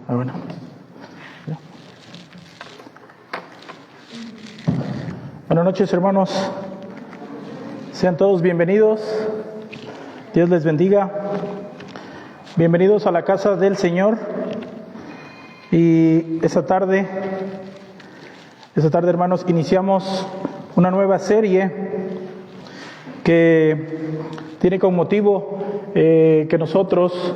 Bueno. Buenas noches, hermanos. Sean todos bienvenidos. Dios les bendiga. Bienvenidos a la casa del Señor. Y esta tarde, hermanos, iniciamos una nueva serie que tiene como motivo que nosotros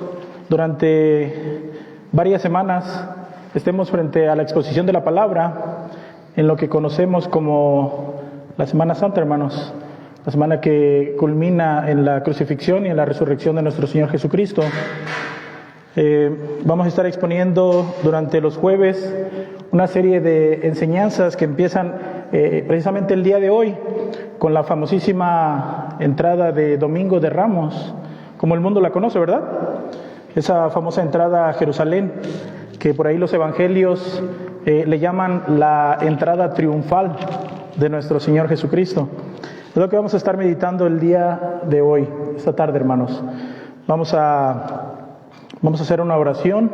durante varias semanas estemos frente a la exposición de la palabra en lo que conocemos como la Semana Santa, hermanos, la semana que culmina en la crucifixión y en la resurrección de nuestro Señor Jesucristo. Vamos a estar exponiendo durante los jueves una serie de enseñanzas que empiezan precisamente el día de hoy con la famosísima entrada de Domingo de Ramos, como el mundo la conoce, ¿verdad? Esa famosa entrada a Jerusalén, que por ahí los evangelios le llaman la entrada triunfal de nuestro Señor Jesucristo. Es lo que vamos a estar meditando el día de hoy, esta tarde, hermanos. Vamos a hacer una oración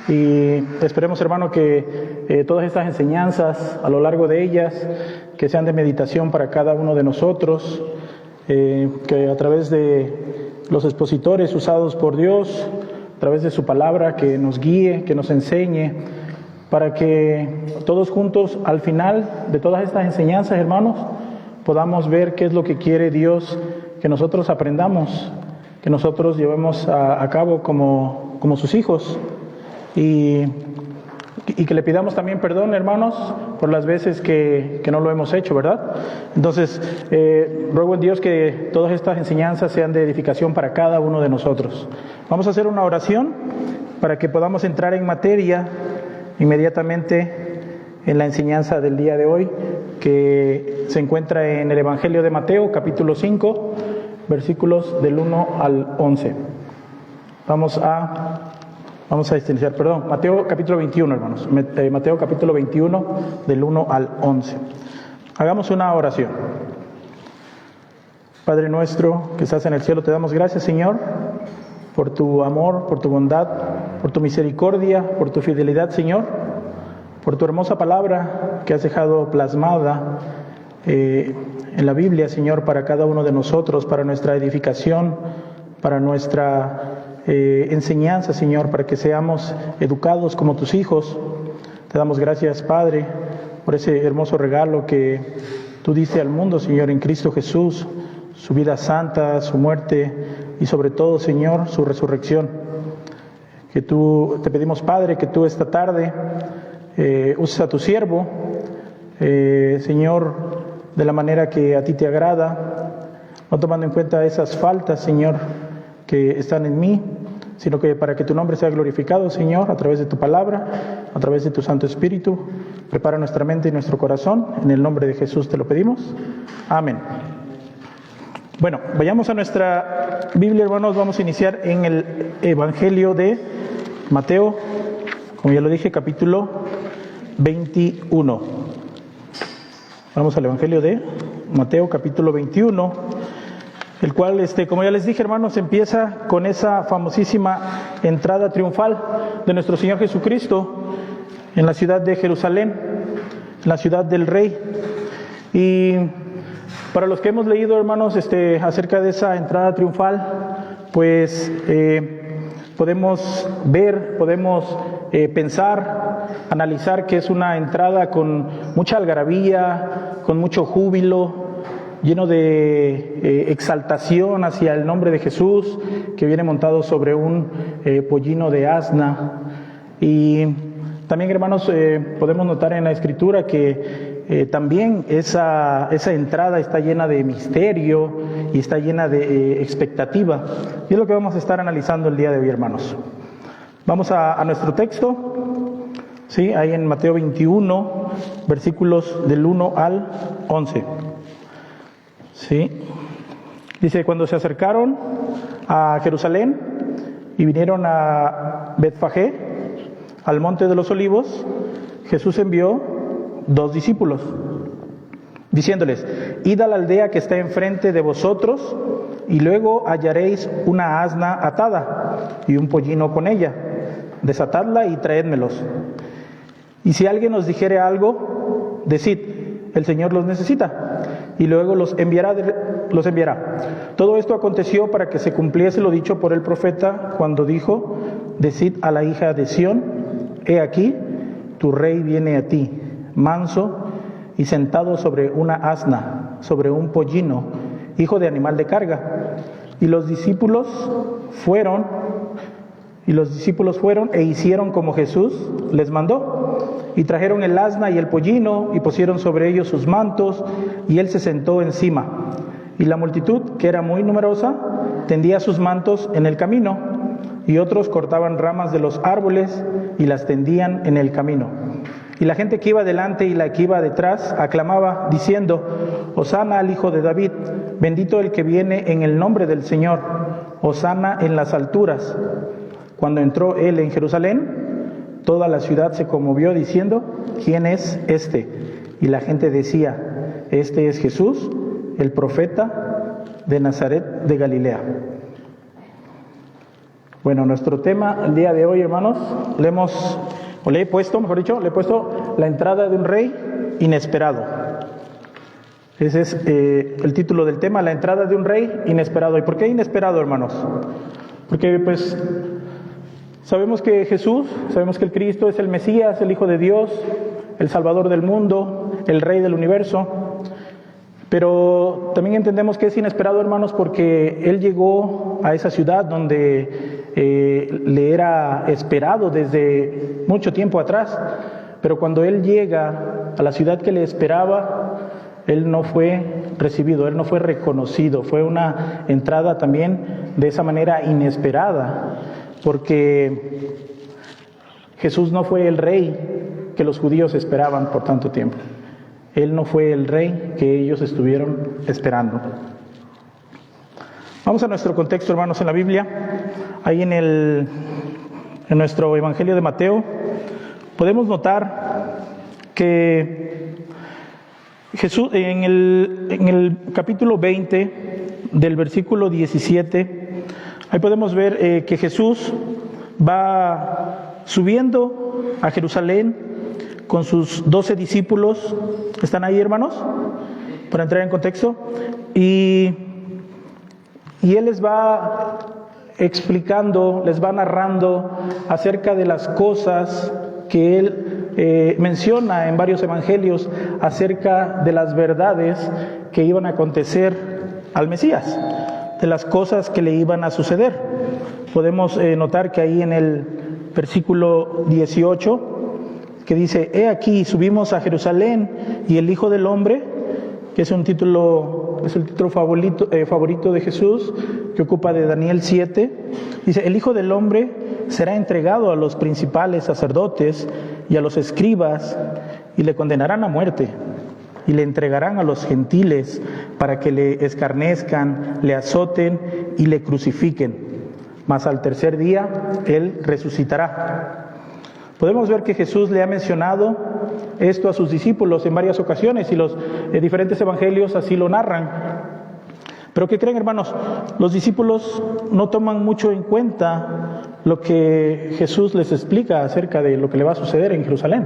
y esperemos, hermano, que todas estas enseñanzas, a lo largo de ellas, que sean de meditación para cada uno de nosotros, que a través de los expositores usados por Dios, a través de su palabra, que nos guíe, que nos enseñe, para que todos juntos, al final de todas estas enseñanzas, hermanos, podamos ver qué es lo que quiere Dios que nosotros aprendamos, que nosotros llevemos a cabo como sus hijos, y que le pidamos también perdón, hermanos, por las veces que no lo hemos hecho, ¿verdad? Entonces, ruego en Dios que todas estas enseñanzas sean de edificación para cada uno de nosotros. Vamos a hacer una oración para que podamos entrar en materia inmediatamente en la enseñanza del día de hoy, que se encuentra en el Evangelio de Mateo, capítulo 5, versículos del 1 al 11. Vamos a iniciar, Mateo capítulo 21, hermanos. Mateo capítulo 21, del 1 al 11. Hagamos una oración. Padre nuestro que estás en el cielo, te damos gracias, Señor, por tu amor, por tu bondad, por tu misericordia, por tu fidelidad, Señor, por tu hermosa palabra que has dejado plasmada en la Biblia, Señor, para cada uno de nosotros, para nuestra edificación, para nuestra enseñanza, Señor, para que seamos educados como tus hijos. Te damos gracias, Padre, por ese hermoso regalo que tú diste al mundo, Señor, en Cristo Jesús, su vida santa, su muerte y sobre todo, Señor, su resurrección. Te pedimos, Padre, que tú esta tarde uses a tu siervo, Señor, de la manera que a ti te agrada, no tomando en cuenta esas faltas, Señor, que están en mí, sino que para que tu nombre sea glorificado, Señor, a través de tu palabra, a través de tu Santo Espíritu. Prepara nuestra mente y nuestro corazón. En el nombre de Jesús te lo pedimos. Amén. Bueno, vayamos a nuestra Biblia, hermanos. Vamos a iniciar en el Evangelio de Mateo, como ya lo dije, capítulo 21. Vamos al Evangelio de Mateo, capítulo 21, el cual, como ya les dije, hermanos, empieza con esa famosísima entrada triunfal de nuestro Señor Jesucristo en la ciudad de Jerusalén, en la ciudad del Rey. Y para los que hemos leído, hermanos, acerca de esa entrada triunfal, pues podemos ver, pensar, analizar que es una entrada con mucha algarabía, con mucho júbilo, lleno de exaltación hacia el nombre de Jesús, que viene montado sobre un pollino de asna. Y también, hermanos, podemos notar en la Escritura que también esa entrada está llena de misterio y está llena de expectativa. Y es lo que vamos a estar analizando el día de hoy, hermanos. Vamos a nuestro texto, ¿sí? Ahí en Mateo 21, versículos del 1 al 11. ¿Sí? Dice: cuando se acercaron a Jerusalén y vinieron a Betfagé, al monte de los olivos, Jesús envió 2 discípulos, diciéndoles: id a la aldea que está enfrente de vosotros, y luego hallaréis una asna atada y un pollino con ella, desatadla y traédmelos. Y si alguien os dijere algo, decid, el Señor los necesita, y luego los enviará. Todo esto aconteció para que se cumpliese lo dicho por el profeta, cuando dijo, decid a la hija de Sión, he aquí, tu rey viene a ti, manso y sentado sobre una asna, sobre un pollino, hijo de animal de carga. Y los discípulos fueron e hicieron como Jesús les mandó. Y trajeron el asna y el pollino y pusieron sobre ellos sus mantos, y él se sentó encima. Y la multitud, que era muy numerosa, tendía sus mantos en el camino, y otros cortaban ramas de los árboles y las tendían en el camino. Y la gente que iba delante y la que iba detrás aclamaba, diciendo, Hosana al Hijo de David, bendito el que viene en el nombre del Señor, Hosana en las alturas. Cuando entró él en Jerusalén, toda la ciudad se conmovió diciendo, ¿quién es este? Y la gente decía, este es Jesús, el profeta de Nazaret de Galilea. Bueno, nuestro tema el día de hoy, hermanos, le he puesto la entrada de un rey inesperado. Ese es el título del tema, la entrada de un rey inesperado. ¿Y por qué inesperado, hermanos? Porque sabemos que el Cristo es el Mesías, el Hijo de Dios, el Salvador del mundo, el Rey del universo. Pero también entendemos que es inesperado, hermanos, porque Él llegó a esa ciudad donde le era esperado desde mucho tiempo atrás. Pero cuando Él llega a la ciudad que le esperaba, Él no fue recibido, Él no fue reconocido. Fue una entrada también de esa manera inesperada, porque Jesús no fue el rey que los judíos esperaban por tanto tiempo. Él no fue el rey que ellos estuvieron esperando. Vamos a nuestro contexto, hermanos, en la Biblia. Ahí en nuestro Evangelio de Mateo podemos notar que Jesús, en el capítulo 20 del versículo 17, ahí podemos ver que Jesús va subiendo a Jerusalén con sus 12 discípulos. ¿Están ahí, hermanos? Para entrar en contexto. Y Él les va explicando, les va narrando acerca de las cosas que Él menciona en varios evangelios, acerca de las verdades que iban a acontecer al Mesías, de las cosas que le iban a suceder. Podemos notar que ahí en el versículo 18, que dice, he aquí, subimos a Jerusalén, y el Hijo del Hombre, que es el título favorito de Jesús, que ocupa de Daniel 7, dice, el Hijo del Hombre será entregado a los principales sacerdotes y a los escribas, y le condenarán a muerte, y le entregarán a los gentiles para que le escarnezcan, le azoten y le crucifiquen. Mas al tercer día Él resucitará. Podemos ver que Jesús le ha mencionado esto a sus discípulos en varias ocasiones y los diferentes evangelios así lo narran. Pero ¿qué creen, hermanos? Los discípulos no toman mucho en cuenta lo que Jesús les explica acerca de lo que le va a suceder en Jerusalén,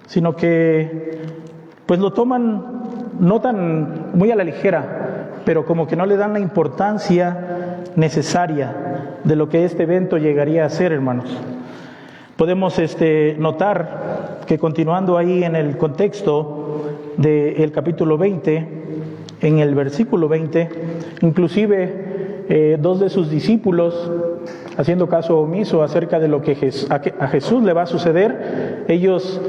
sino que pues lo toman no tan muy a la ligera, pero como que no le dan la importancia necesaria de lo que este evento llegaría a ser, hermanos. Podemos notar que continuando ahí en el contexto del capítulo 20, en el versículo 20, inclusive dos de sus discípulos, haciendo caso omiso acerca de lo que a Jesús le va a suceder, ellos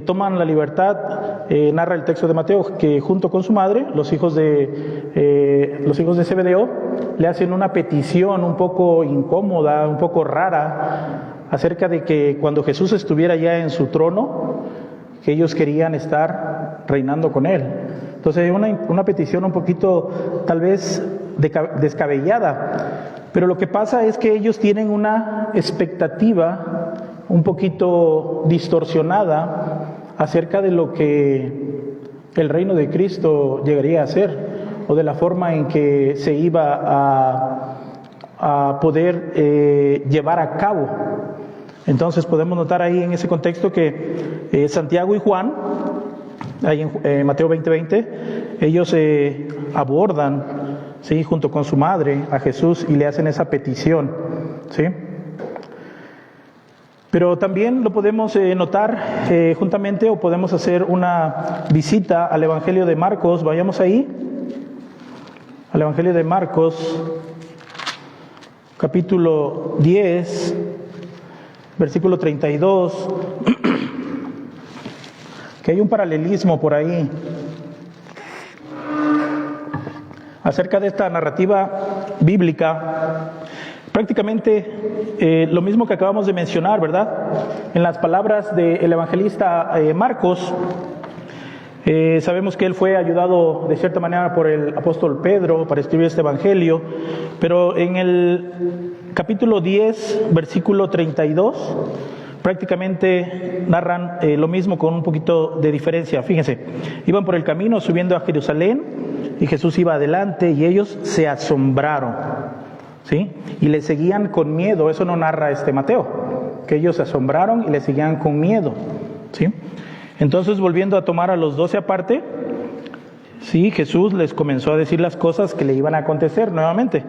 toman la libertad, narra el texto de Mateo, que junto con su madre, los hijos de Zebedeo, le hacen una petición un poco incómoda, un poco rara, acerca de que cuando Jesús estuviera ya en su trono, que ellos querían estar reinando con Él. Entonces, una petición un poquito, tal vez, descabellada. Pero lo que pasa es que ellos tienen una expectativa un poquito distorsionada acerca de lo que el reino de Cristo llegaría a ser, o de la forma en que se iba a poder llevar a cabo. Entonces podemos notar ahí en ese contexto que Santiago y Juan, ahí en Mateo 20:20, ellos abordan, ¿sí?, junto con su madre a Jesús y le hacen esa petición, ¿sí? Pero también lo podemos notar juntamente, o podemos hacer una visita al Evangelio de Marcos. Vayamos ahí, al Evangelio de Marcos, capítulo 10, versículo 32, que hay un paralelismo por ahí acerca de esta narrativa bíblica. Prácticamente lo mismo que acabamos de mencionar, ¿verdad? En las palabras del evangelista Marcos, sabemos que él fue ayudado de cierta manera por el apóstol Pedro para escribir este evangelio, pero en el capítulo 10, versículo 32, prácticamente narran lo mismo con un poquito de diferencia. Fíjense, iban por el camino subiendo a Jerusalén y Jesús iba adelante y ellos se asombraron, ¿sí? Y le seguían con miedo. Eso no narra Mateo, que ellos se asombraron y le seguían con miedo, ¿sí? Entonces, volviendo a tomar a los 12 aparte, sí, Jesús les comenzó a decir las cosas que le iban a acontecer nuevamente.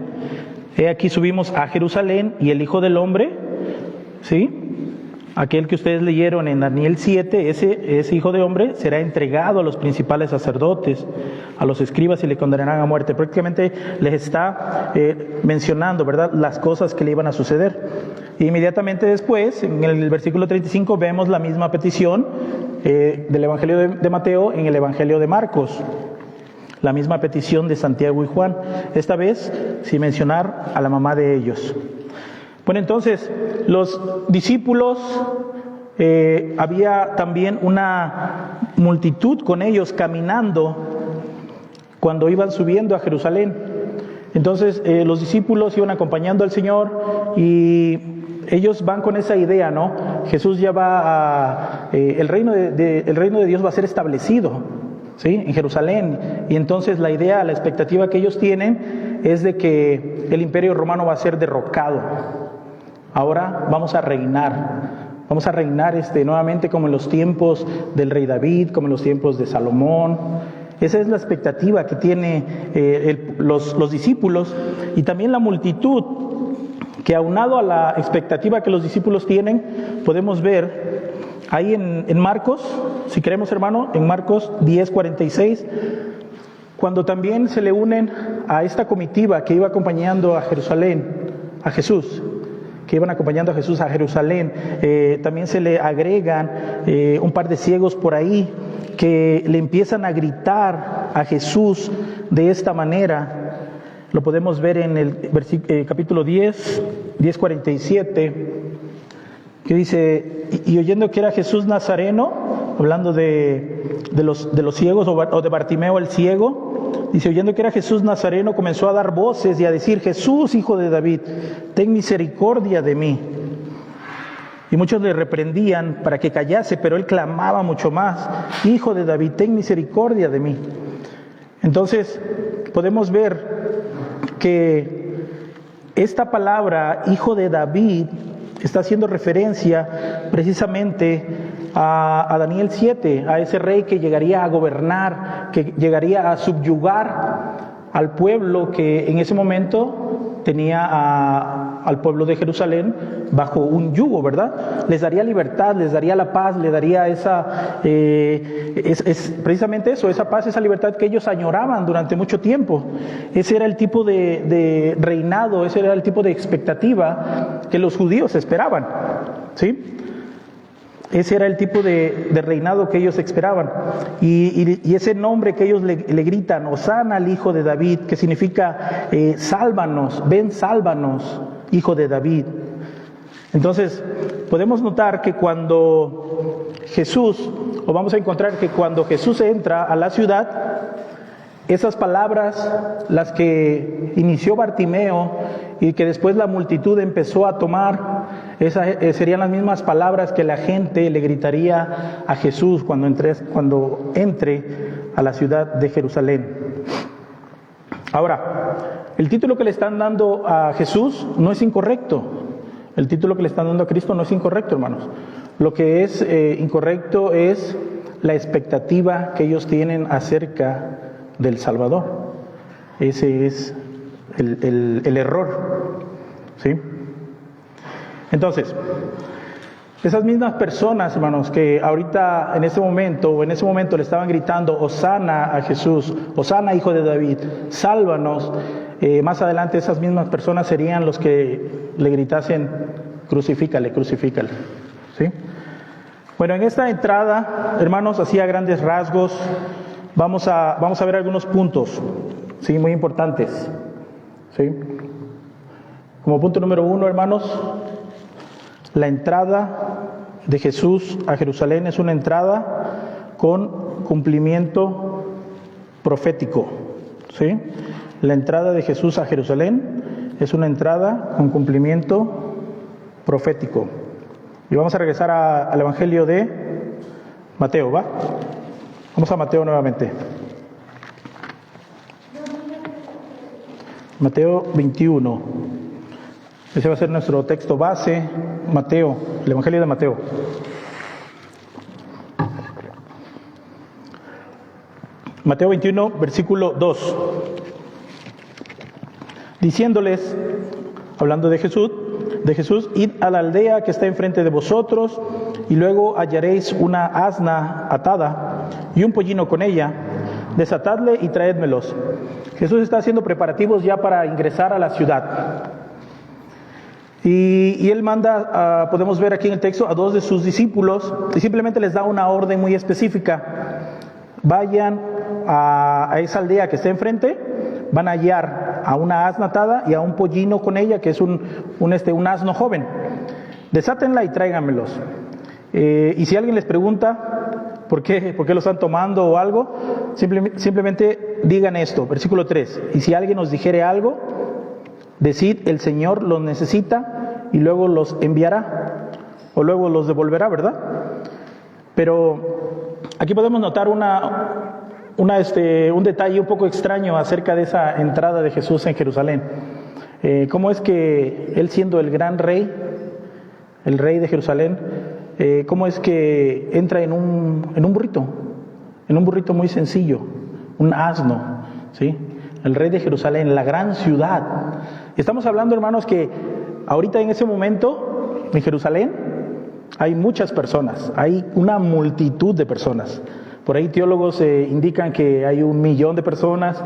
He aquí subimos a Jerusalén y el Hijo del Hombre, ¿sí?, aquel que ustedes leyeron en Daniel 7, ese Hijo de Hombre será entregado a los principales sacerdotes, a los escribas, y le condenarán a muerte. Prácticamente les está mencionando, ¿verdad?, las cosas que le iban a suceder. E inmediatamente después, en el versículo 35, vemos la misma petición del Evangelio de Mateo en el Evangelio de Marcos. La misma petición de Santiago y Juan, esta vez sin mencionar a la mamá de ellos. Bueno, entonces, los discípulos, había también una multitud con ellos caminando cuando iban subiendo a Jerusalén. Entonces, los discípulos iban acompañando al Señor y ellos van con esa idea, ¿no? Jesús ya va el reino de Dios va a ser establecido, ¿sí?, en Jerusalén. Y entonces la idea, la expectativa que ellos tienen es de que el imperio romano va a ser derrocado. Ahora vamos a reinar nuevamente como en los tiempos del rey David, como en los tiempos de Salomón. Esa es la expectativa que tienen los discípulos, y también la multitud, que aunado a la expectativa que los discípulos tienen, podemos ver ahí en Marcos, si queremos, hermano, en Marcos 10:46, cuando también se le unen a esta comitiva que iba acompañando a Jerusalén, a Jesús, que iban acompañando a Jesús a Jerusalén. También se le agregan un par de ciegos por ahí que le empiezan a gritar a Jesús de esta manera. Lo podemos ver en el capítulo 10:47, que dice: y oyendo que era Jesús Nazareno, hablando de los ciegos, o de Bartimeo el ciego, dice: oyendo que era Jesús Nazareno, comenzó a dar voces y a decir: Jesús, Hijo de David, ten misericordia de mí. Y muchos le reprendían para que callase, pero él clamaba mucho más: Hijo de David, ten misericordia de mí. Entonces podemos ver que esta palabra, Hijo de David, está haciendo referencia precisamente a Daniel 7, a ese rey que llegaría a gobernar, que llegaría a subyugar al pueblo que en ese momento tenía al pueblo de Jerusalén bajo un yugo, ¿verdad? Les daría libertad, les daría la paz, le daría precisamente eso, esa paz, esa libertad que ellos añoraban durante mucho tiempo. Ese era el tipo de reinado, ese era el tipo de expectativa que los judíos esperaban, ¿sí? Ese era el tipo de reinado que ellos esperaban. Y ese nombre que ellos le gritan, Hosana al Hijo de David, que significa sálvanos, ven, sálvanos, Hijo de David. Entonces, podemos notar que cuando vamos a encontrar que cuando Jesús entra a la ciudad, esas palabras, las que inició Bartimeo y que después la multitud empezó a tomar, esas serían las mismas palabras que la gente le gritaría a Jesús cuando entre a la ciudad de Jerusalén. Ahora, el título que le están dando a Jesús no es incorrecto. El título que le están dando a Cristo no es incorrecto, hermanos. Lo que es incorrecto es la expectativa que ellos tienen acerca del Salvador. Ese es el error, ¿sí? Entonces, esas mismas personas, hermanos, que ahorita en ese momento le estaban gritando Hosana a Jesús, Hosana hijo de David, sálvanos, más adelante esas mismas personas serían los que le gritasen crucifícale, crucifícale, ¿sí? Bueno, en esta entrada, hermanos, así a grandes rasgos, vamos a ver algunos puntos, ¿sí? Muy importantes, ¿sí? Como punto número 1, hermanos, la entrada de Jesús a Jerusalén es una entrada con cumplimiento profético, ¿sí? La entrada de Jesús a Jerusalén es una entrada con cumplimiento profético. Y vamos a regresar al Evangelio de Mateo, ¿va? Vamos a Mateo nuevamente. Mateo 21. Ese va a ser nuestro texto base, Mateo, el Evangelio de Mateo. Mateo 21, versículo 2. Diciéndoles, hablando de Jesús, id a la aldea que está enfrente de vosotros, y luego hallaréis una asna atada y un pollino con ella. Desatadle y traédmelos. Jesús está haciendo preparativos ya para ingresar a la ciudad. Y él manda, podemos ver aquí en el texto, a 2 de sus discípulos, y simplemente les da una orden muy específica. Vayan a esa aldea que está enfrente, van a hallar a una asna atada y a un pollino con ella, que es un asno joven. Desátenla y tráiganmelos. Y si alguien les pregunta por qué lo están tomando o algo, simplemente digan esto, versículo 3. Y si alguien os dijere algo, decid, el Señor los necesita y luego los enviará, o luego los devolverá, ¿verdad? Pero aquí podemos notar un detalle un poco extraño acerca de esa entrada de Jesús en Jerusalén. ¿Cómo es que él, siendo el gran rey, el rey de Jerusalén, cómo es que entra en un burrito muy sencillo, un asno, ¿sí? El rey de Jerusalén, la gran ciudad. Estamos hablando, hermanos, que ahorita en ese momento en Jerusalén hay muchas personas, hay una multitud de personas. Por ahí teólogos indican que hay 1 millón de personas,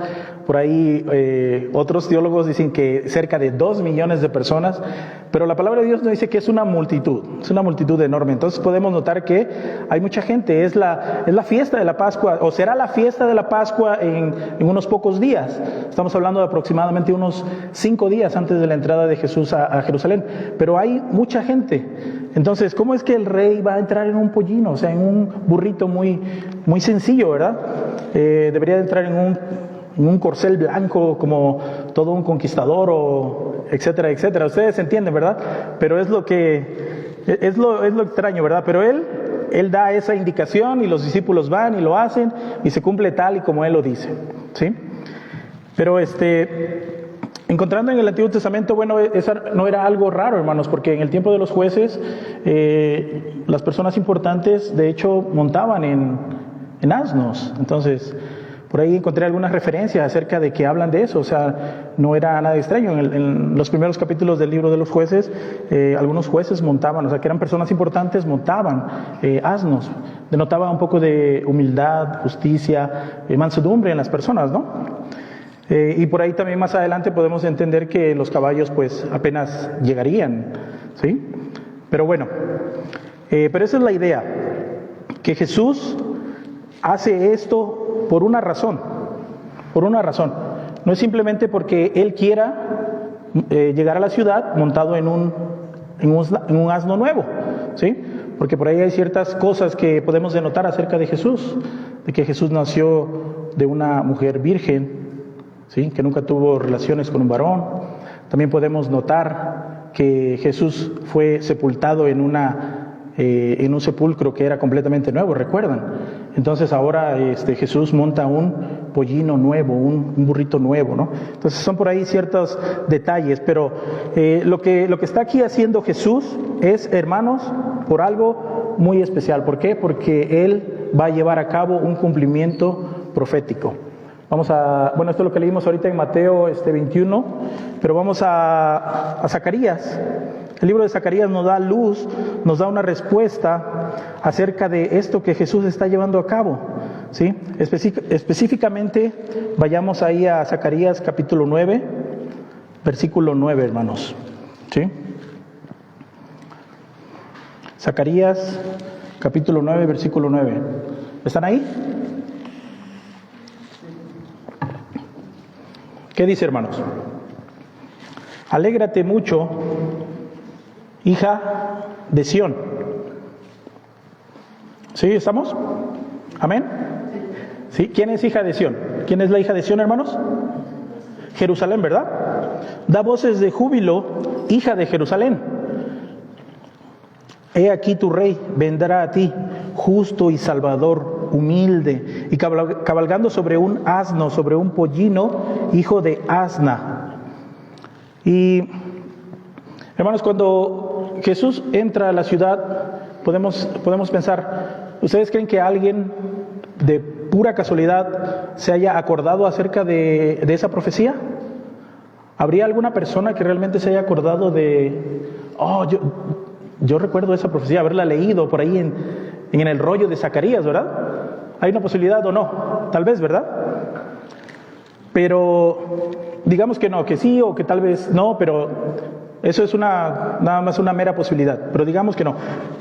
por ahí otros teólogos dicen que cerca de 2 millones de personas, pero la palabra de Dios nos dice que es una multitud enorme. Entonces podemos notar que hay mucha gente, es la fiesta de la Pascua, o será la fiesta de la Pascua en unos pocos días. Estamos hablando de aproximadamente unos 5 días antes de la entrada de Jesús a Jerusalén, pero hay mucha gente. Entonces, ¿cómo es que el rey va a entrar en un pollino? O sea, en un burrito muy sencillo, ¿verdad? Debería de entrar en un corcel blanco como todo un conquistador, o etcétera, etcétera. Ustedes entienden, ¿verdad? Pero es lo extraño, ¿verdad? Pero él da esa indicación y los discípulos van y lo hacen y se cumple tal y como él lo dice, ¿sí? Pero encontrando en el Antiguo Testamento, bueno, eso no era algo raro, hermanos, porque en el tiempo de los jueces, las personas importantes, de hecho, montaban en asnos. Entonces, por ahí encontré algunas referencias acerca de que hablan de eso. O sea, no era nada extraño. En los primeros capítulos del libro de los jueces, algunos jueces montaban, o sea, que eran personas importantes, montaban asnos. Denotaba un poco de humildad, justicia, mansedumbre en las personas, ¿no? Y por ahí también más adelante podemos entender que los caballos pues apenas llegarían, ¿sí? Pero bueno, pero esa es la idea, que Jesús hace esto por una razón. No es simplemente porque Él quiera llegar a la ciudad montado en un asno nuevo, ¿sí? Porque por ahí hay ciertas cosas que podemos denotar acerca de Jesús, de que Jesús nació de una mujer virgen, ¿sí? Que nunca tuvo relaciones con un varón. También podemos notar que Jesús fue sepultado en en un sepulcro que era completamente nuevo, ¿recuerdan? Entonces ahora Jesús monta un pollino nuevo, un burrito nuevo, ¿no? Entonces son por ahí ciertos detalles, pero lo que está aquí haciendo Jesús es, hermanos, por algo muy especial. ¿Por qué? Porque Él va a llevar a cabo un cumplimiento profético. Bueno, esto es lo que leímos ahorita en Mateo 21, pero vamos a Zacarías. El libro de Zacarías nos da luz, nos da una respuesta acerca de esto que Jesús está llevando a cabo, ¿sí? Específicamente, vayamos ahí a Zacarías capítulo 9, versículo 9, hermanos, ¿sí? Zacarías capítulo 9, versículo 9. ¿Están ahí? ¿Qué dice, hermanos? Alégrate mucho, hija de Sión. ¿Sí? ¿Estamos? ¿Amén? ¿Sí? ¿Quién es hija de Sión? ¿Quién es la hija de Sión, hermanos? Jerusalén, ¿verdad? Da voces de júbilo, hija de Jerusalén. He aquí tu rey vendrá a ti, justo y salvador, humilde, y cabalgando sobre un asno, sobre un pollino, hijo de asna. Y, hermanos, cuando Jesús entra a la ciudad, podemos pensar, ¿ustedes creen que alguien de pura casualidad se haya acordado acerca de esa profecía? ¿Habría alguna persona que realmente se haya acordado yo recuerdo esa profecía, haberla leído por ahí en el rollo de Zacarías, ¿verdad? ¿Hay una posibilidad o no? Tal vez, ¿verdad? Pero digamos que no, que sí o que tal vez no, pero eso es nada más una mera posibilidad, pero digamos que no.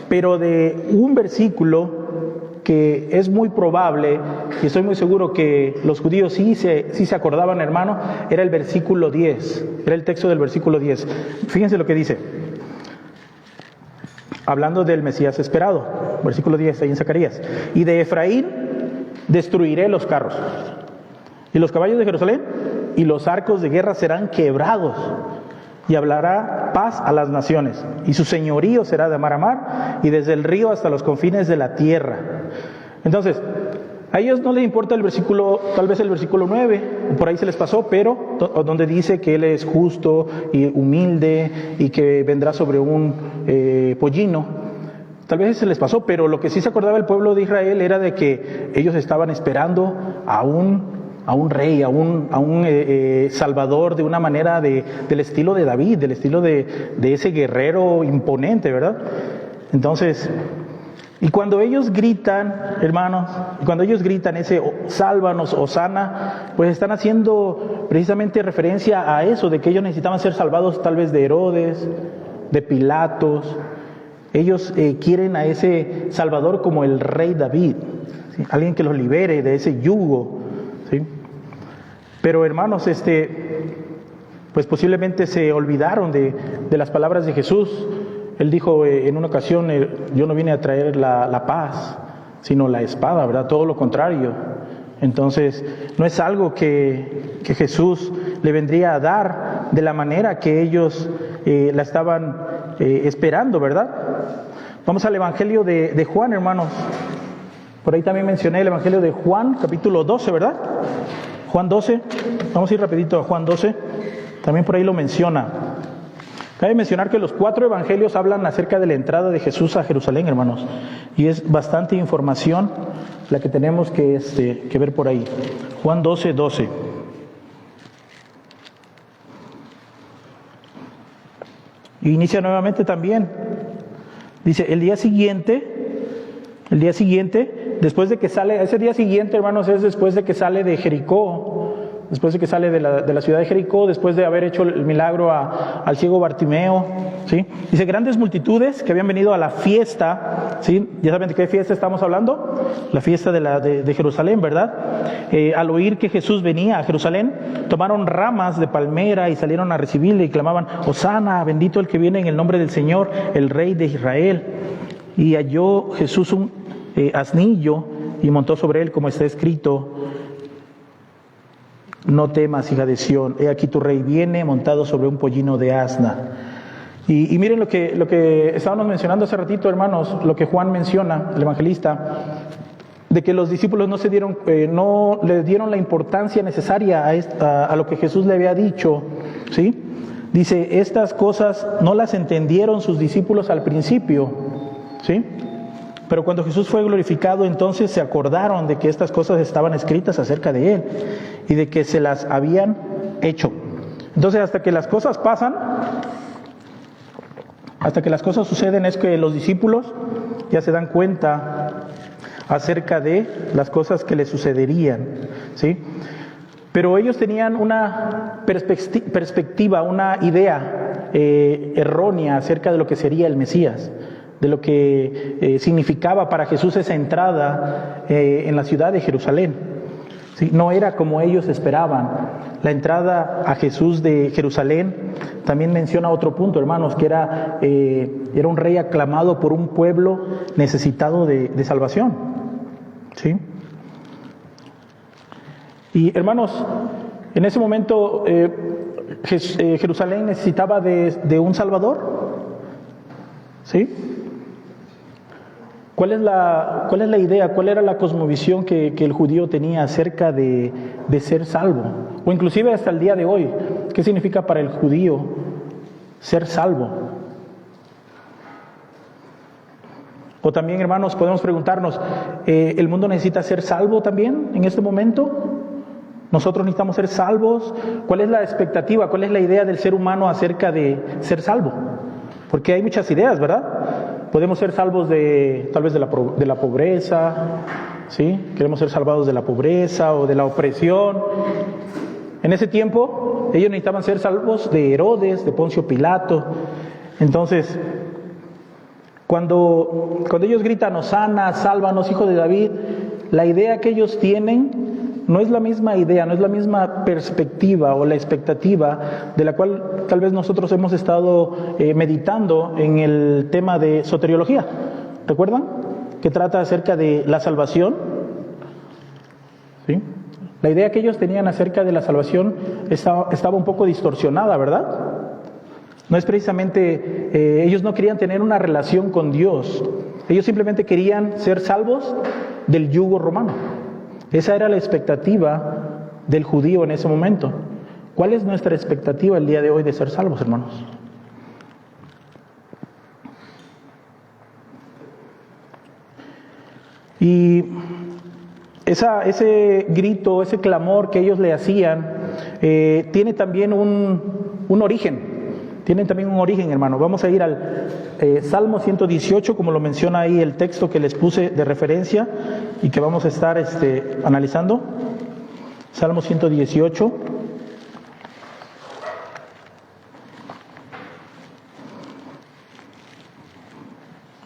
Pero de un versículo que es muy probable, y estoy muy seguro que los judíos sí se acordaban, hermano, era el versículo 10, era el texto del versículo 10. Fíjense lo que dice, hablando del Mesías esperado, versículo 10 ahí en Zacarías. Y de Efraín destruiré los carros, y los caballos de Jerusalén, y los arcos de guerra serán quebrados, y hablará paz a las naciones, y su señorío será de mar a mar, y desde el río hasta los confines de la tierra. Entonces, a ellos no les importa el versículo, tal vez el versículo 9, por ahí se les pasó, pero donde dice que Él es justo y humilde y que vendrá sobre un pollino, tal vez se les pasó, pero lo que sí se acordaba el pueblo de Israel era de que ellos estaban esperando a un rey, a un salvador de una manera del estilo de David, del estilo de ese guerrero imponente, ¿verdad? Entonces, y cuando ellos gritan, hermanos, cuando ellos gritan ese sálvanos, hosana, pues están haciendo precisamente referencia a eso, de que ellos necesitaban ser salvados tal vez de Herodes, de Pilatos. Ellos quieren a ese salvador como el rey David, ¿sí? Alguien que los libere de ese yugo, ¿sí? Pero, hermanos, pues posiblemente se olvidaron de las palabras de Jesús. Él dijo en una ocasión, yo no vine a traer la paz, sino la espada, ¿verdad? Todo lo contrario. Entonces, no es algo que Jesús le vendría a dar de la manera que ellos la estaban esperando, ¿verdad? Vamos al Evangelio de Juan, hermanos. Por ahí también mencioné el Evangelio de Juan, capítulo 12, ¿verdad? Juan 12, vamos a ir rapidito a Juan 12, también por ahí lo menciona. Cabe mencionar que los 4 evangelios hablan acerca de la entrada de Jesús a Jerusalén, hermanos, y es bastante información la que tenemos que ver por ahí. Juan 12, 12. Y inicia nuevamente también. Dice, el día siguiente, después de que sale, ese día siguiente, hermanos, es después de que sale de Jericó, después de que sale de la ciudad de Jericó, después de haber hecho el milagro al ciego Bartimeo, ¿sí? Dice, grandes multitudes que habían venido a la fiesta, ¿sí? ¿Ya saben de qué fiesta estamos hablando? La fiesta de Jerusalén, ¿verdad? Al oír que Jesús venía a Jerusalén, tomaron ramas de palmera y salieron a recibirle y clamaban, Hosana, bendito el que viene en el nombre del Señor, el Rey de Israel. Y halló Jesús un asnillo y montó sobre él, como está escrito, no temas, hija de Sión, he aquí tu rey viene montado sobre un pollino de asna. Y miren lo que estábamos mencionando hace ratito, hermanos, lo que Juan menciona, el evangelista, de que los discípulos no le dieron la importancia necesaria a lo que Jesús le había dicho, ¿sí? Dice, estas cosas no las entendieron sus discípulos al principio, ¿sí? Pero cuando Jesús fue glorificado, entonces se acordaron de que estas cosas estaban escritas acerca de Él y de que se las habían hecho. Entonces, hasta que las cosas pasan, hasta que las cosas suceden, es que los discípulos ya se dan cuenta acerca de las cosas que les sucederían, ¿sí? Pero ellos tenían una perspectiva, una idea errónea acerca de lo que sería el Mesías, de lo que significaba para Jesús esa entrada en la ciudad de Jerusalén. ¿Sí? No era como ellos esperaban. La entrada a Jesús de Jerusalén también menciona otro punto, hermanos, que era un rey aclamado por un pueblo necesitado de salvación. ¿Sí? Y hermanos, en ese momento Jerusalén necesitaba de un Salvador. ¿Sí? ¿Cuál es la idea? ¿Cuál era la cosmovisión que el judío tenía acerca de ser salvo? O inclusive hasta el día de hoy, ¿qué significa para el judío ser salvo? O también, hermanos, podemos preguntarnos, ¿el mundo necesita ser salvo también en este momento? ¿Nosotros necesitamos ser salvos? ¿Cuál es la expectativa? ¿Cuál es la idea del ser humano acerca de ser salvo? Porque hay muchas ideas, ¿verdad? Podemos ser salvos tal vez de la pobreza, ¿sí? Queremos ser salvados de la pobreza o de la opresión. En ese tiempo, ellos necesitaban ser salvos de Herodes, de Poncio Pilato. Entonces, cuando ellos gritan, Hosana, sálvanos, hijo de David, la idea que ellos tienen no es la misma idea, no es la misma perspectiva o la expectativa de la cual tal vez nosotros hemos estado meditando en el tema de soteriología. ¿Recuerdan? Que trata acerca de la salvación. ¿Sí? La idea que ellos tenían acerca de la salvación estaba un poco distorsionada, ¿verdad? No es precisamente, ellos no querían tener una relación con Dios. Ellos simplemente querían ser salvos del yugo romano. Esa era la expectativa del judío en ese momento. ¿Cuál es nuestra expectativa el día de hoy de ser salvos, hermanos? Y ese grito, ese clamor que ellos le hacían, tiene también un origen. Tienen también un origen, hermano. Vamos a ir al Salmo 118, como lo menciona ahí el texto que les puse de referencia y que vamos a estar analizando. Salmo 118.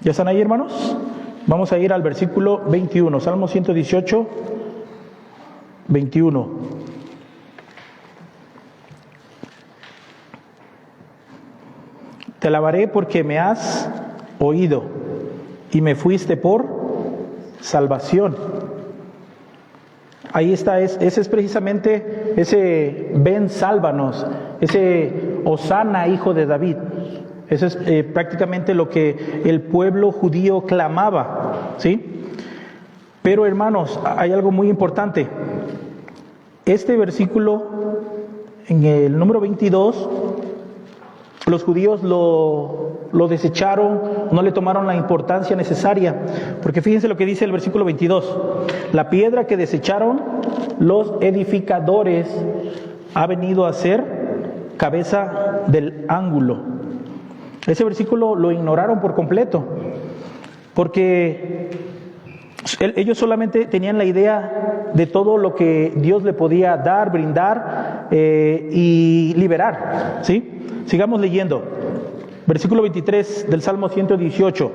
¿Ya están ahí, hermanos? Vamos a ir al versículo 21. Salmo 118, 21. Te alabaré porque me has oído y me fuiste por salvación. Ahí está, ese es precisamente ese ven, sálvanos, ese Hosana, hijo de David. Eso es prácticamente lo que el pueblo judío clamaba, ¿sí? Pero hermanos, hay algo muy importante. Este versículo, en el número 22, los judíos lo desecharon, no le tomaron la importancia necesaria, porque fíjense lo que dice el versículo 22. La piedra que desecharon los edificadores ha venido a ser cabeza del ángulo. Ese versículo lo ignoraron por completo, porque ellos solamente tenían la idea de todo lo que Dios le podía dar, brindar y liberar, ¿sí? Sigamos leyendo. Versículo 23 del Salmo 118.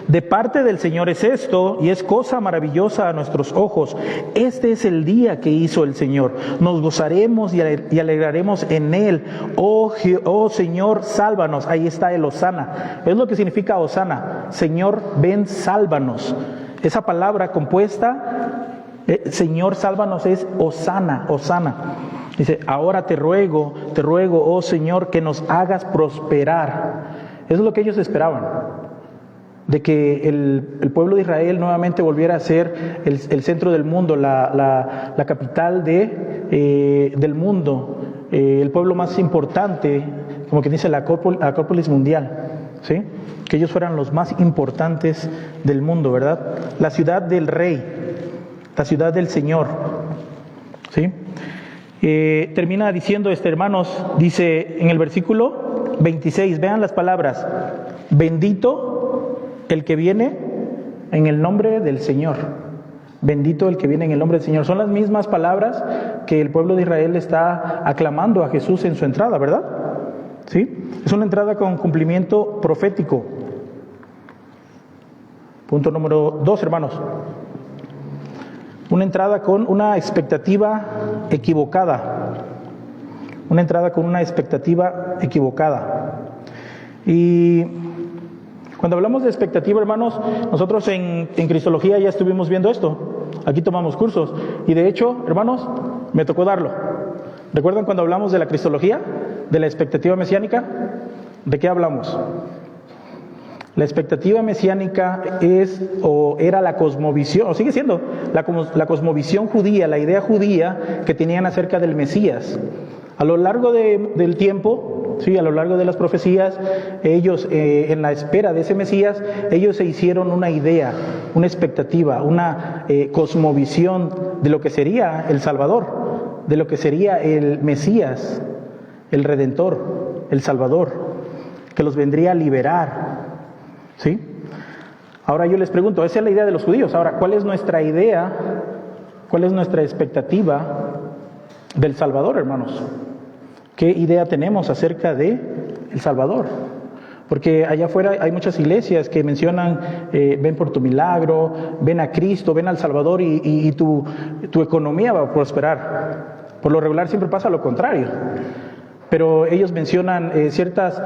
De parte del Señor es esto, y es cosa maravillosa a nuestros ojos. Este es el día que hizo el Señor. Nos gozaremos y alegraremos en él. Oh Señor, sálvanos. Ahí está el Hosana. Es lo que significa Hosana. Señor, ven, sálvanos. Esa palabra compuesta, Señor, sálvanos, es Hosana, Hosana. Dice, ahora te ruego, oh Señor, que nos hagas prosperar. Eso es lo que ellos esperaban, de que el pueblo de Israel nuevamente volviera a ser el centro del mundo, la capital del mundo, el pueblo más importante, como que dice la Acrópolis mundial, ¿sí? Que ellos fueran los más importantes del mundo, ¿verdad? La ciudad del Rey, la ciudad del Señor, ¿sí? Termina diciendo hermanos, dice en el versículo 26, vean las palabras: bendito el que viene en el nombre del Señor. Bendito el que viene en el nombre del Señor. Son las mismas palabras que el pueblo de Israel está aclamando a Jesús en su entrada, ¿verdad? ¿Sí? Es una entrada con cumplimiento profético. Punto número 2, hermanos. Una entrada con una expectativa equivocada. Una entrada con una expectativa equivocada. Y cuando hablamos de expectativa, hermanos, nosotros en Cristología ya estuvimos viendo esto. Aquí tomamos cursos. Y de hecho, hermanos, me tocó darlo. ¿Recuerdan cuando hablamos de la Cristología? De la expectativa mesiánica. ¿De qué hablamos? La expectativa mesiánica era la cosmovisión, o sigue siendo, la cosmovisión judía, la idea judía que tenían acerca del Mesías. A lo largo del tiempo, sí, a lo largo de las profecías, ellos, en la espera de ese Mesías, ellos se hicieron una idea, una expectativa, una cosmovisión de lo que sería el Salvador, de lo que sería el Mesías, el Redentor, el Salvador, que los vendría a liberar. ¿Sí? Ahora yo les pregunto, esa es la idea de los judíos. Ahora, ¿cuál es nuestra idea? ¿Cuál es nuestra expectativa del Salvador, hermanos? ¿Qué idea tenemos acerca de el Salvador? Porque allá afuera hay muchas iglesias que mencionan, ven por tu milagro, ven a Cristo, ven al Salvador y tu economía va a prosperar. Por lo regular siempre pasa lo contrario. Pero ellos mencionan ciertas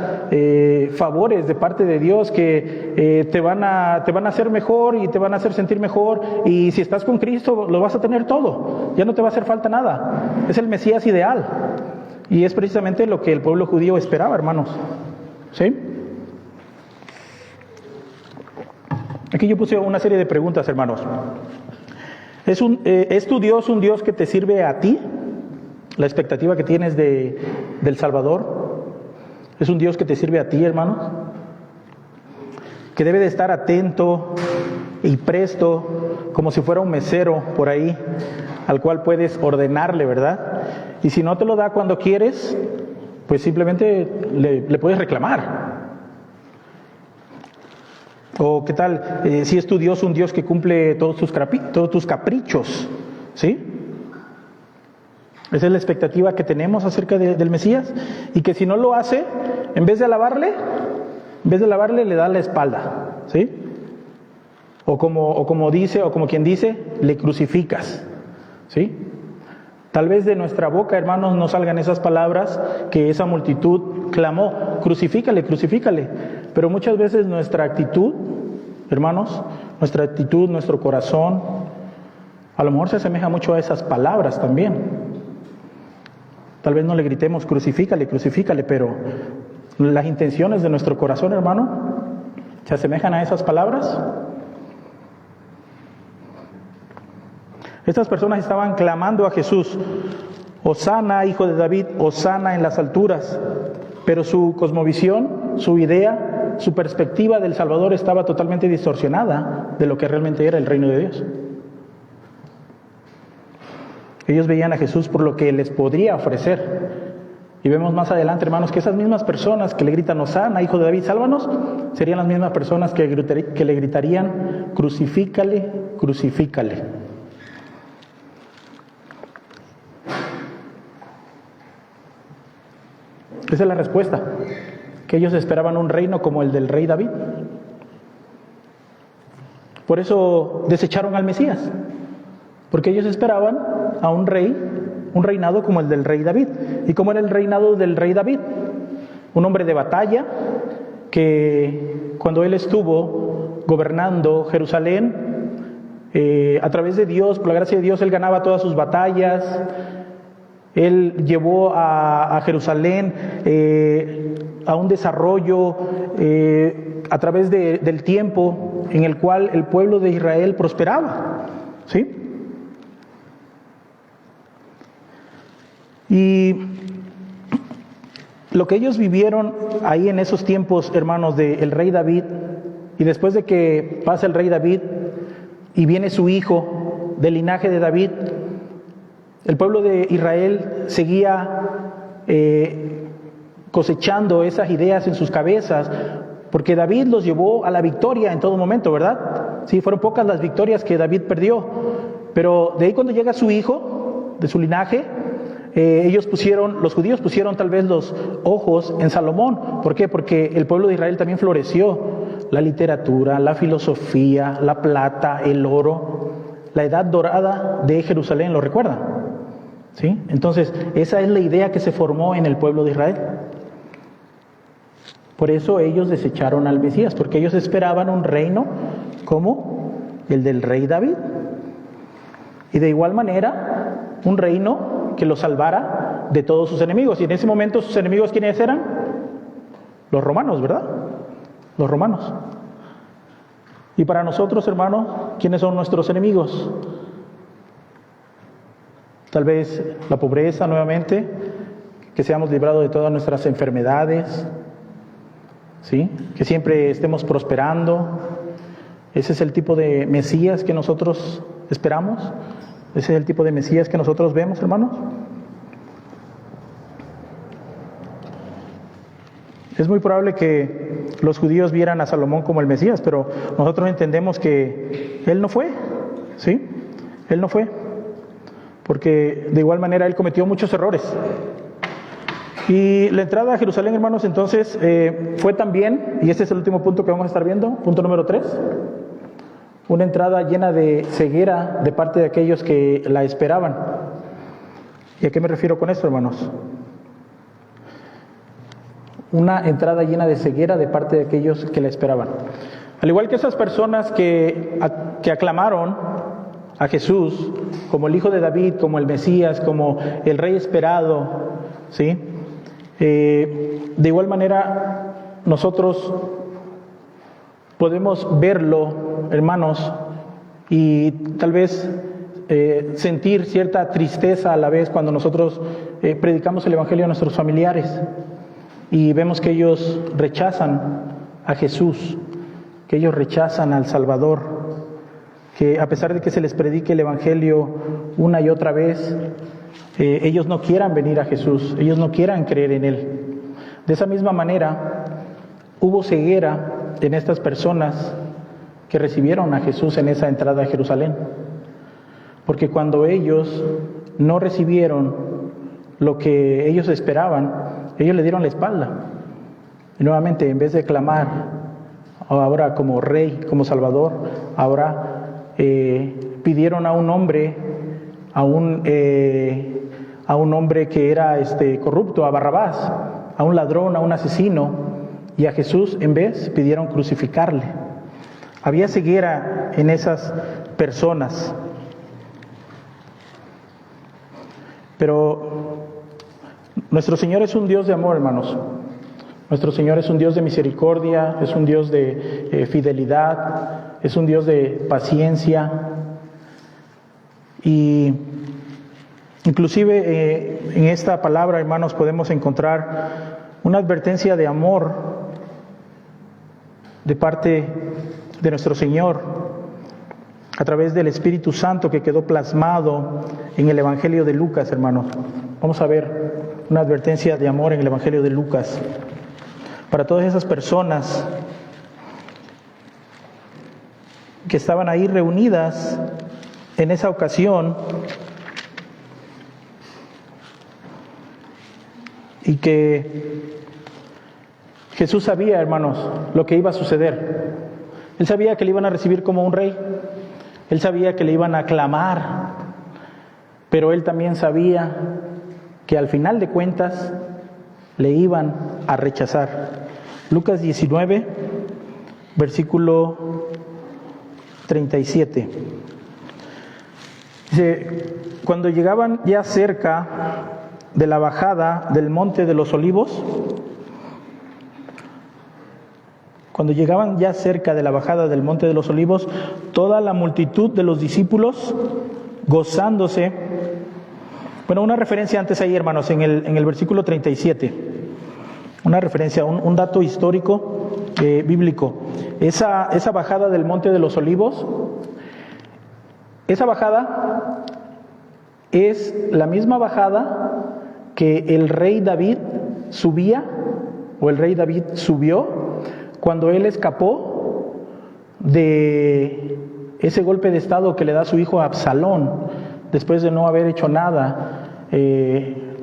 favores de parte de Dios que te van a hacer mejor y te van a hacer sentir mejor, y si estás con Cristo lo vas a tener todo, ya no te va a hacer falta nada. Es el Mesías ideal y es precisamente lo que el pueblo judío esperaba, hermanos. ¿Sí? Aquí yo puse una serie de preguntas, hermanos. ¿Es tu Dios un Dios que te sirve a ti? La expectativa que tienes del Salvador, ¿es un Dios que te sirve a ti, hermanos? Que debe de estar atento y presto, como si fuera un mesero por ahí, al cual puedes ordenarle, ¿verdad? Y si no te lo da cuando quieres, pues simplemente le puedes reclamar. O qué tal, si es tu Dios un Dios que cumple todos tus caprichos, ¿sí? Esa es la expectativa que tenemos acerca del Mesías, y que si no lo hace, en vez de alabarle, le da la espalda, ¿sí? O como quien dice, le crucificas, ¿sí? Tal vez de nuestra boca, hermanos, no salgan esas palabras que esa multitud clamó: crucifícale, crucifícale. Pero muchas veces nuestra actitud, hermanos, nuestro corazón, a lo mejor se asemeja mucho a esas palabras también. Tal vez no le gritemos crucifícale, crucifícale, pero las intenciones de nuestro corazón, hermano, ¿se asemejan a esas palabras? Estas personas estaban clamando a Jesús: Hosana, hijo de David, Hosana en las alturas. Pero su cosmovisión, su idea, su perspectiva del Salvador estaba totalmente distorsionada de lo que realmente era el reino de Dios. Ellos veían a Jesús por lo que les podría ofrecer. Y vemos más adelante, hermanos, que esas mismas personas que le gritan: Hosana, hijo de David, sálvanos, serían las mismas personas que le gritarían: crucifícale, crucifícale. Esa es la respuesta, que ellos esperaban un reino como el del rey David. Por eso desecharon al Mesías, porque ellos esperaban a un rey, un reinado como el del rey David. ¿Y cómo era el reinado del rey David? Un hombre de batalla, que cuando él estuvo gobernando Jerusalén, a través de Dios, por la gracia de Dios, él ganaba todas sus batallas. Él llevó a Jerusalén a un desarrollo a través del tiempo en el cual el pueblo de Israel prosperaba, ¿sí? Y lo que ellos vivieron ahí en esos tiempos, hermanos, del rey David, y después de que pasa el rey David y viene su hijo del linaje de David, el pueblo de Israel seguía cosechando esas ideas en sus cabezas, porque David los llevó a la victoria en todo momento, ¿verdad? Sí, fueron pocas las victorias que David perdió, pero de ahí cuando llega su hijo, de su linaje, los judíos pusieron tal vez los ojos en Salomón. ¿Por qué? Porque el pueblo de Israel también floreció. La literatura, la filosofía, la plata, el oro, la edad dorada de Jerusalén, ¿lo recuerdan? ¿Sí? Entonces, esa es la idea que se formó en el pueblo de Israel. Por eso ellos desecharon al Mesías, porque ellos esperaban un reino como el del rey David. Y de igual manera, un reino que los salvara de todos sus enemigos. Y en ese momento, ¿sus enemigos quiénes eran? Los romanos, ¿verdad? Los romanos. Y para nosotros, hermanos, ¿quiénes son nuestros enemigos? Tal vez la pobreza nuevamente, que seamos librados de todas nuestras enfermedades, ¿sí? Que siempre estemos prosperando. Ese es el tipo de Mesías que nosotros esperamos. Ese es el tipo de Mesías que nosotros vemos, hermanos. Es muy probable que los judíos vieran a Salomón como el Mesías, pero nosotros entendemos que él no fue, ¿sí? Él no fue, porque de igual manera él cometió muchos errores. Y la entrada a Jerusalén, hermanos, entonces fue también, y este es el último punto que vamos a estar viendo, punto número 3, una entrada llena de ceguera de parte de aquellos que la esperaban. ¿Y a qué me refiero con esto, hermanos? Una entrada llena de ceguera de parte de aquellos que la esperaban. Al igual que esas personas que aclamaron a Jesús como el Hijo de David, como el Mesías, como el Rey esperado, ¿sí? De igual manera, nosotros podemos verlo, hermanos, y tal vez sentir cierta tristeza a la vez cuando nosotros predicamos el Evangelio a nuestros familiares y vemos que ellos rechazan a Jesús, que ellos rechazan al Salvador, que a pesar de que se les predique el Evangelio una y otra vez, ellos no quieran venir a Jesús, ellos no quieran creer en Él. De esa misma manera, hubo ceguera en estas personas que recibieron a Jesús en esa entrada a Jerusalén, porque cuando ellos no recibieron lo que ellos esperaban, ellos le dieron la espalda. Y nuevamente, en vez de clamar ahora como Rey, como Salvador, ahora pidieron a un hombre, a un hombre que era corrupto, a Barrabás, a un ladrón, a un asesino, y a Jesús en vez pidieron crucificarle. Había ceguera en esas personas. Pero nuestro Señor es un Dios de amor, hermanos. Nuestro Señor es un Dios de misericordia, es un Dios de fidelidad, es un Dios de paciencia. Y inclusive en esta palabra, hermanos, podemos encontrar una advertencia de amor de parte de nuestro Señor a través del Espíritu Santo que quedó plasmado en el Evangelio de Lucas, hermanos. Vamos a ver una advertencia de amor en el Evangelio de Lucas para todas esas personas que estaban ahí reunidas en esa ocasión y que Jesús sabía, hermanos, lo que iba a suceder. Él sabía que le iban a recibir como un rey. Él sabía que le iban a aclamar. Pero él también sabía que al final de cuentas le iban a rechazar. Lucas 19, versículo 37. Dice, cuando llegaban ya cerca de la bajada del monte de los olivos, Cuando llegaban ya cerca de la bajada del Monte de los Olivos, toda la multitud de los discípulos gozándose. Bueno, una referencia antes ahí, hermanos, en el versículo 37. Una referencia, un dato histórico bíblico. Esa bajada del Monte de los Olivos, esa bajada es la misma bajada que el rey David subía, o el rey David subió, cuando él escapó de ese golpe de estado que le da su hijo Absalón, después de no haber hecho nada,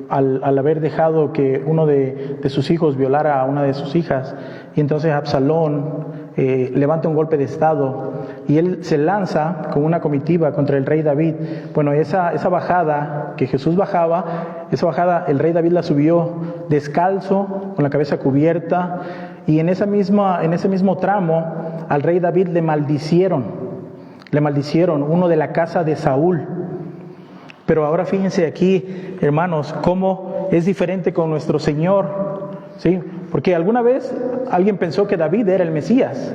al haber dejado que uno de sus hijos violara a una de sus hijas. Y entonces Absalón levanta un golpe de estado y él se lanza con una comitiva contra el rey David. Bueno, esa bajada que Jesús bajaba, esa bajada el rey David la subió descalzo, con la cabeza cubierta, y en ese mismo tramo al rey David le maldicieron, uno de la casa de Saúl. Pero ahora fíjense aquí, hermanos, cómo es diferente con nuestro Señor, ¿sí? Porque alguna vez alguien pensó que David era el Mesías.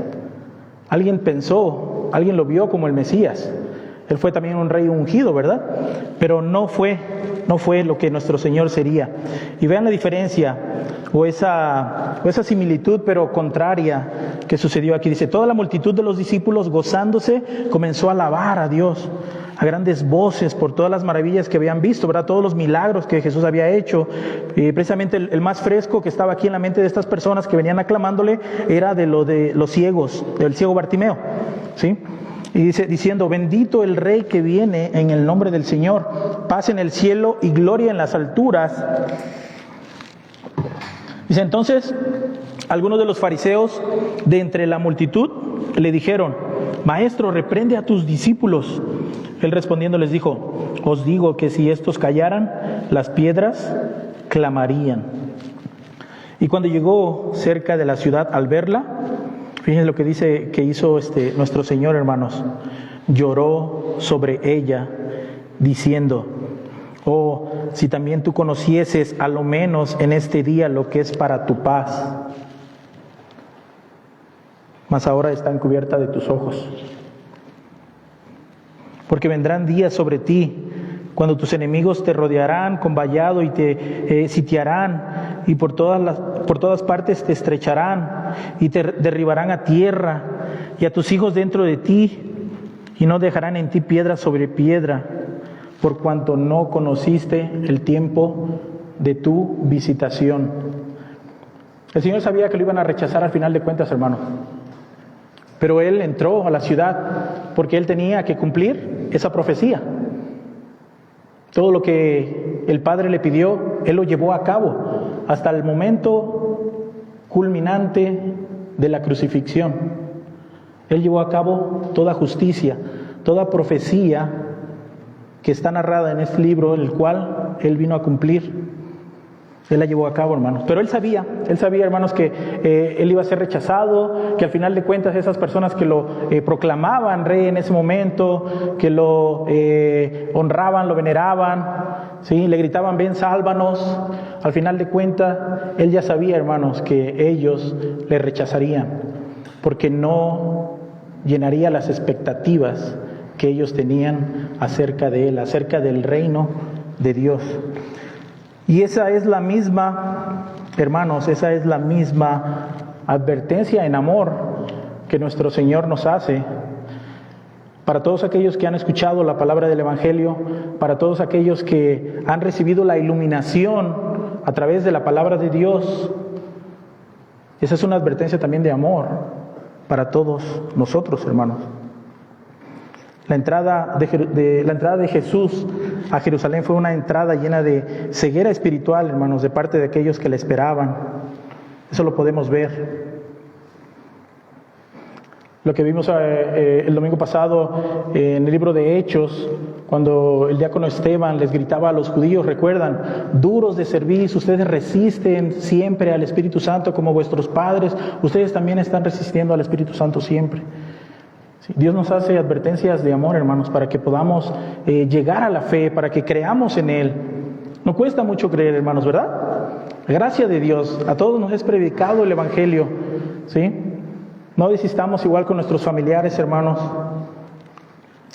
Alguien lo vio como el Mesías. Él fue también un rey ungido, ¿verdad? Pero no fue lo que nuestro Señor sería. Y vean la diferencia, o esa similitud, pero contraria, que sucedió aquí. Dice, toda la multitud de los discípulos, gozándose, comenzó a alabar a Dios a grandes voces por todas las maravillas que habían visto, ¿verdad? Todos los milagros que Jesús había hecho. Precisamente el más fresco que estaba aquí en la mente de estas personas que venían aclamándole era de los ciegos, del ciego Bartimeo, ¿sí? Y dice, diciendo, bendito el Rey que viene en el nombre del Señor, paz en el cielo y gloria en las alturas. Dice, entonces, algunos de los fariseos de entre la multitud le dijeron, Maestro, reprende a tus discípulos. Él respondiendo les dijo, os digo que si estos callaran, las piedras clamarían. Y cuando llegó cerca de la ciudad, al verla, fíjense lo que dice que hizo nuestro Señor, hermanos. Lloró sobre ella, diciendo, oh, si también tú conocieses a lo menos en este día lo que es para tu paz, mas ahora está encubierta de tus ojos. Porque vendrán días sobre ti, cuando tus enemigos te rodearán con vallado y te sitiarán, y por todas partes te estrecharán y te derribarán a tierra, y a tus hijos dentro de ti, y no dejarán en ti piedra sobre piedra, por cuanto no conociste el tiempo de tu visitación. El Señor sabía que lo iban a rechazar al final de cuentas, hermano. Pero Él entró a la ciudad porque Él tenía que cumplir esa profecía. Todo lo que el Padre le pidió, Él lo llevó a cabo hasta el momento culminante de la crucifixión. Él llevó a cabo toda justicia, toda profecía que está narrada en este libro, el cual Él vino a cumplir. Él la llevó a cabo, hermanos. Pero Él sabía, hermanos, que Él iba a ser rechazado, que al final de cuentas esas personas que lo proclamaban rey en ese momento, que lo honraban, lo veneraban, ¿sí? Le gritaban, ven, sálvanos. Al final de cuentas, Él ya sabía, hermanos, que ellos le rechazarían, porque no llenaría las expectativas que ellos tenían acerca de Él, acerca del reino de Dios. Y esa es la misma, hermanos, esa es la misma advertencia en amor que nuestro Señor nos hace para todos aquellos que han escuchado la palabra del Evangelio, para todos aquellos que han recibido la iluminación a través de la palabra de Dios. Esa es una advertencia también de amor para todos nosotros, hermanos. La entrada de Jesús a Jerusalén fue una entrada llena de ceguera espiritual, hermanos, de parte de aquellos que le esperaban. Eso lo podemos ver. Lo que vimos el domingo pasado en el libro de Hechos, cuando el diácono Esteban les gritaba a los judíos, recuerdan, duros de servicio, ustedes resisten siempre al Espíritu Santo como vuestros padres, ustedes también están resistiendo al Espíritu Santo siempre. Dios nos hace advertencias de amor, hermanos, para que podamos llegar a la fe, para que creamos en Él. No cuesta mucho creer, hermanos, ¿verdad? Gracia de Dios, a todos nos es predicado el Evangelio, ¿sí? No desistamos igual con nuestros familiares, hermanos.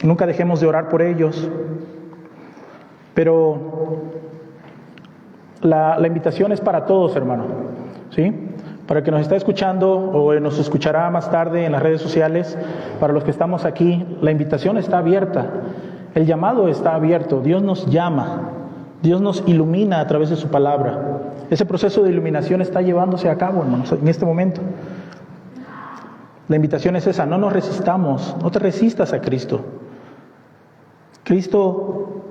Nunca dejemos de orar por ellos. Pero la invitación es para todos, hermano, ¿sí? Para el que nos está escuchando o nos escuchará más tarde en las redes sociales, para los que estamos aquí, la invitación está abierta. El llamado está abierto. Dios nos llama. Dios nos ilumina a través de su palabra. Ese proceso de iluminación está llevándose a cabo, hermanos, en este momento. La invitación es esa: no nos resistamos, no te resistas a Cristo. Cristo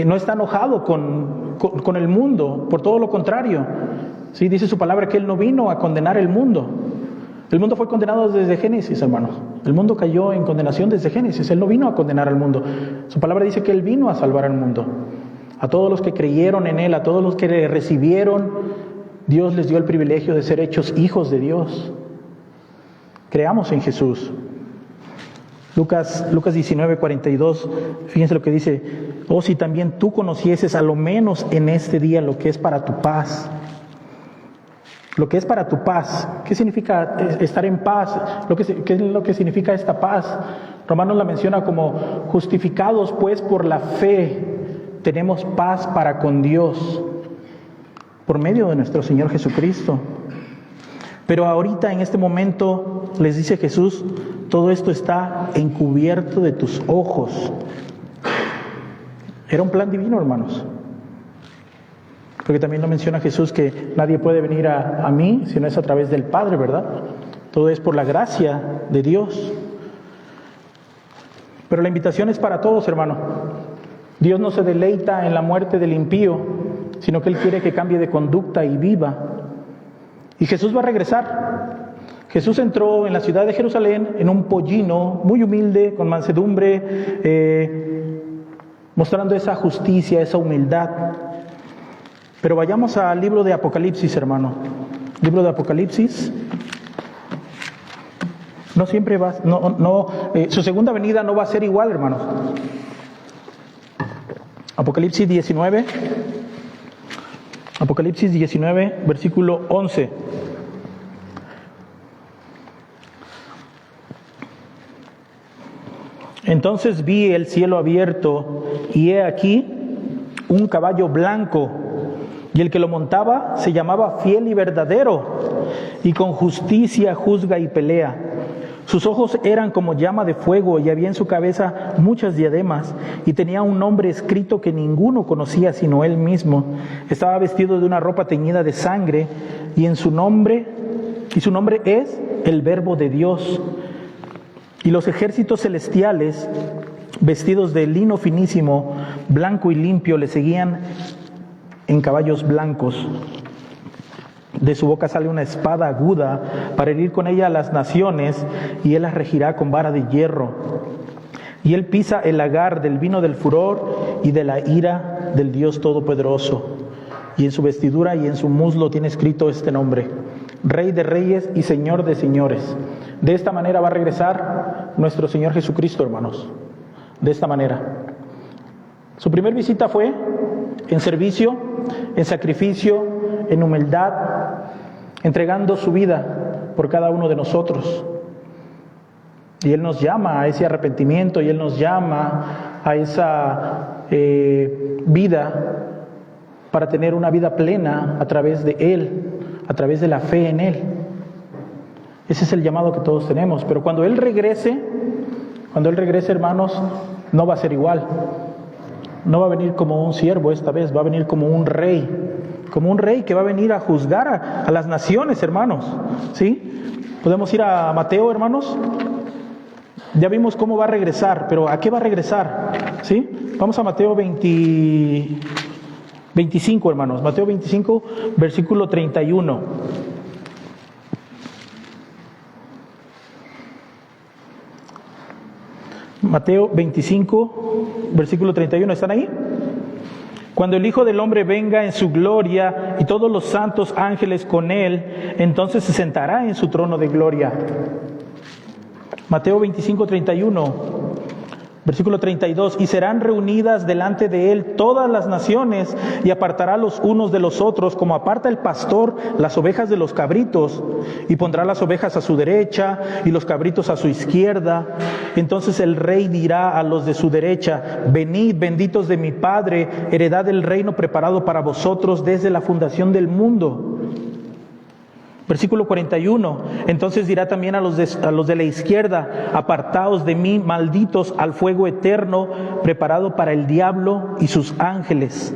no está enojado con el mundo, por todo lo contrario. Sí, dice su palabra que Él no vino a condenar el mundo. El mundo fue condenado desde Génesis, hermanos. El mundo cayó en condenación desde Génesis. Él no vino a condenar al mundo. Su palabra dice que Él vino a salvar al mundo. A todos los que creyeron en Él, a todos los que le recibieron, Dios les dio el privilegio de ser hechos hijos de Dios. Creamos en Jesús. Lucas 19:42, fíjense lo que dice: oh, si también tú conocieses a lo menos en este día lo que es para tu paz. Lo que es para tu paz. ¿Qué significa estar en paz? ¿Qué es lo que significa esta paz? Romanos la menciona como: justificados pues por la fe, tenemos paz para con Dios, por medio de nuestro Señor Jesucristo. Pero ahorita, en este momento, les dice Jesús: todo esto está encubierto de tus ojos. Era un plan divino, hermanos. Porque también lo menciona Jesús, que nadie puede venir a mí si no es a través del Padre, ¿verdad? Todo es por la gracia de Dios. Pero la invitación es para todos, hermano. Dios no se deleita en la muerte del impío, sino que Él quiere que cambie de conducta y viva. Y Jesús va a regresar. Jesús entró en la ciudad de Jerusalén en un pollino muy humilde, con mansedumbre, mostrando esa justicia, esa humildad. Pero vayamos al libro de Apocalipsis, hermano. Libro de Apocalipsis. No siempre va, su segunda venida no va a ser igual, hermanos. Apocalipsis 19. Apocalipsis 19, versículo 11. Entonces vi el cielo abierto, y he aquí un caballo blanco, y el que lo montaba se llamaba Fiel y Verdadero, y con justicia juzga y pelea. Sus ojos eran como llama de fuego, y había en su cabeza muchas diademas, y tenía un nombre escrito que ninguno conocía sino él mismo. Estaba vestido de una ropa teñida de sangre, y su nombre es el Verbo de Dios. Y los ejércitos celestiales, vestidos de lino finísimo, blanco y limpio, le seguían en caballos blancos. De su boca sale una espada aguda para herir con ella a las naciones, y Él las regirá con vara de hierro. Y Él pisa el lagar del vino del furor y de la ira del Dios Todopoderoso. Y en su vestidura y en su muslo tiene escrito este nombre: Rey de Reyes y Señor de Señores. De esta manera va a regresar nuestro Señor Jesucristo, hermanos. De esta manera. Su primer visita fue en servicio, en sacrificio, en humildad, entregando su vida por cada uno de nosotros. Y Él nos llama a ese arrepentimiento, y Él nos llama a esa vida, para tener una vida plena a través de Él, a través de la fe en Él. Ese es el llamado que todos tenemos. Pero cuando Él regrese, hermanos, no va a ser igual. No va a venir como un siervo esta vez, va a venir como un rey que va a venir a juzgar a las naciones, hermanos. ¿Sí? Podemos ir a Mateo, hermanos. Ya vimos cómo va a regresar, pero ¿a qué va a regresar? ¿Sí? Vamos a Mateo 25, hermanos. Mateo 25, versículo 31. Mateo 25, versículo 31, ¿están ahí? Cuando el Hijo del Hombre venga en su gloria y todos los santos ángeles con Él, entonces se sentará en su trono de gloria. Mateo 25, 31. Versículo 32, y serán reunidas delante de él todas las naciones, y apartará los unos de los otros, como aparta el pastor las ovejas de los cabritos, y pondrá las ovejas a su derecha y los cabritos a su izquierda. Entonces el rey dirá a los de su derecha: venid, benditos de mi Padre, heredad del reino preparado para vosotros desde la fundación del mundo. Versículo 41, entonces dirá también a los de la izquierda: apartaos de mí, malditos, al fuego eterno, preparado para el diablo y sus ángeles.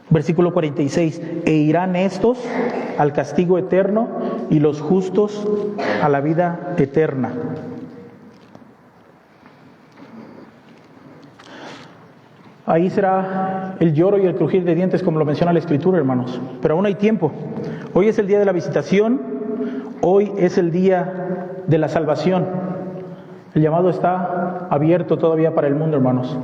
Versículo 46, e irán estos al castigo eterno y los justos a la vida eterna. Ahí será el lloro y el crujir de dientes, como lo menciona la Escritura, hermanos. Pero aún hay tiempo. Hoy es el día de la visitación. Hoy es el día de la salvación. El llamado está abierto todavía para el mundo, hermanos.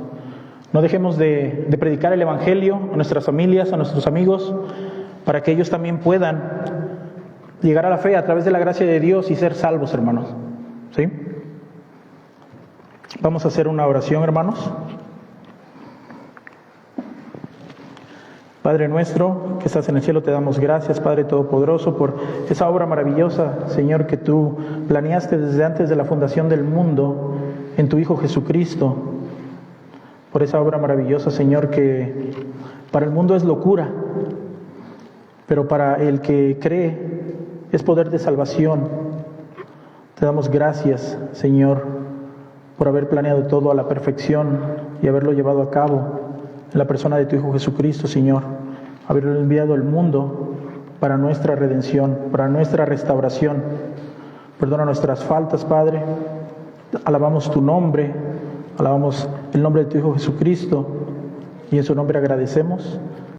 No dejemos de predicar el Evangelio a nuestras familias, a nuestros amigos, para que ellos también puedan llegar a la fe a través de la gracia de Dios y ser salvos, hermanos. ¿Sí? Vamos a hacer una oración, hermanos. Padre nuestro que estás en el cielo, te damos gracias, Padre Todopoderoso, por esa obra maravillosa, Señor, que tú planeaste desde antes de la fundación del mundo en tu Hijo Jesucristo. Por esa obra maravillosa, Señor, que para el mundo es locura, pero para el que cree es poder de salvación. Te damos gracias, Señor, por haber planeado todo a la perfección y haberlo llevado a cabo en la persona de tu Hijo Jesucristo, Señor, haberlo enviado al mundo para nuestra redención, para nuestra restauración. Perdona nuestras faltas, Padre. Alabamos tu nombre, alabamos el nombre de tu Hijo Jesucristo, y en su nombre agradecemos.